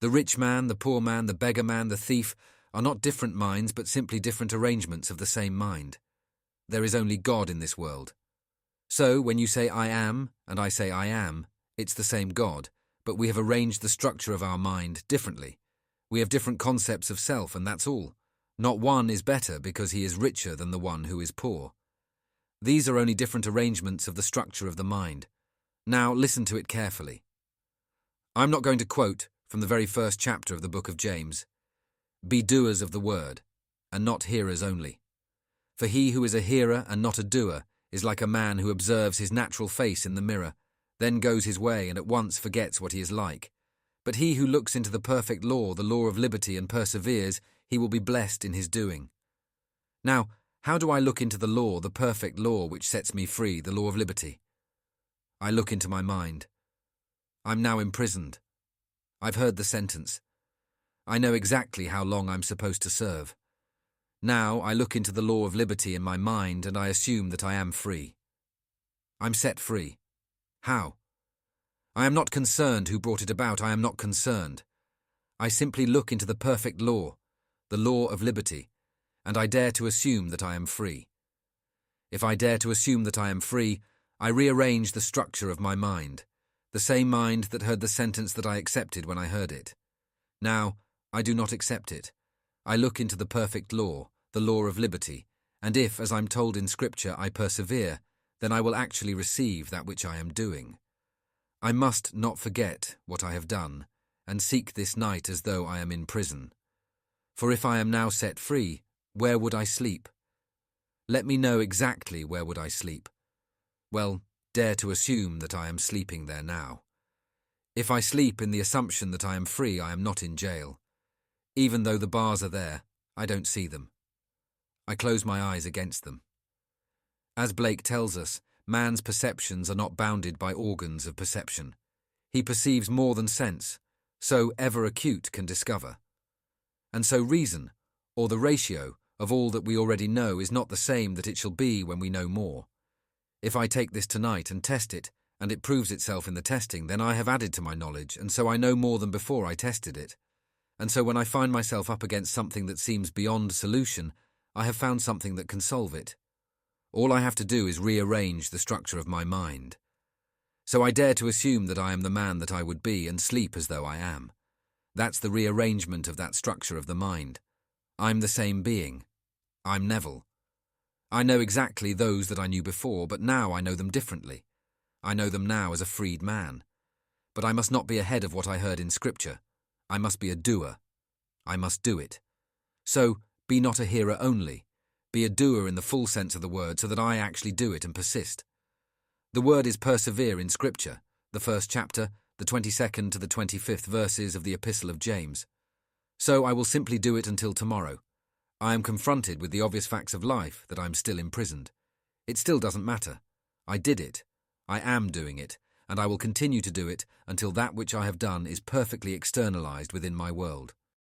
The rich man, the poor man, the beggar man, the thief are not different minds but simply different arrangements of the same mind. There is only God in this world. So, when you say I am, and I say I am, it's the same God, but we have arranged the structure of our mind differently. We have different concepts of self, and that's all. Not one is better because he is richer than the one who is poor. These are only different arrangements of the structure of the mind. Now, listen to it carefully. I'm not going to quote from the very first chapter of the book of James. Be doers of the word, and not hearers only. For he who is a hearer and not a doer is like a man who observes his natural face in the mirror, then goes his way and at once forgets what he is like. But he who looks into the perfect law, the law of liberty, and perseveres, he will be blessed in his doing. Now, how do I look into the law, the perfect law which sets me free, the law of liberty? I look into my mind. I'm now imprisoned. I've heard the sentence. I know exactly how long I'm supposed to serve. Now I look into the law of liberty in my mind and I assume that I am free. I'm set free. How? I am not concerned who brought it about. I am not concerned. I simply look into the perfect law, the law of liberty, and I dare to assume that I am free. If I dare to assume that I am free, I rearrange the structure of my mind, the same mind that heard the sentence that I accepted when I heard it. Now, I do not accept it. I look into the perfect law, the law of liberty, and if, as I'm told in Scripture, I persevere, then I will actually receive that which I am doing. I must not forget what I have done, and seek this night as though I am in prison. For if I am now set free, where would I sleep? Let me know exactly where would I sleep. Well, dare to assume that I am sleeping there now. If I sleep in the assumption that I am free, I am not in jail. Even though the bars are there, I don't see them. I close my eyes against them. As Blake tells us, man's perceptions are not bounded by organs of perception. He perceives more than sense, so ever acute can discover. And so reason, or the ratio of all that we already know, is not the same that it shall be when we know more. If I take this tonight and test it, and it proves itself in the testing, then I have added to my knowledge, and so I know more than before I tested it. And so when I find myself up against something that seems beyond solution, I have found something that can solve it. All I have to do is rearrange the structure of my mind. So I dare to assume that I am the man that I would be and sleep as though I am. That's the rearrangement of that structure of the mind. I'm the same being. I'm Neville. I know exactly those that I knew before, but now I know them differently. I know them now as a freed man. But I must not be ahead of what I heard in Scripture. I must be a doer. I must do it. So, be not a hearer only. Be a doer in the full sense of the word, so that I actually do it and persist. The word is persevere in Scripture, the first chapter, the 22nd to the 25th verses of the Epistle of James. So I will simply do it until tomorrow. I am confronted with the obvious facts of life, that I am still imprisoned. It still doesn't matter. I did it. I am doing it, and I will continue to do it until that which I have done is perfectly externalized within my world.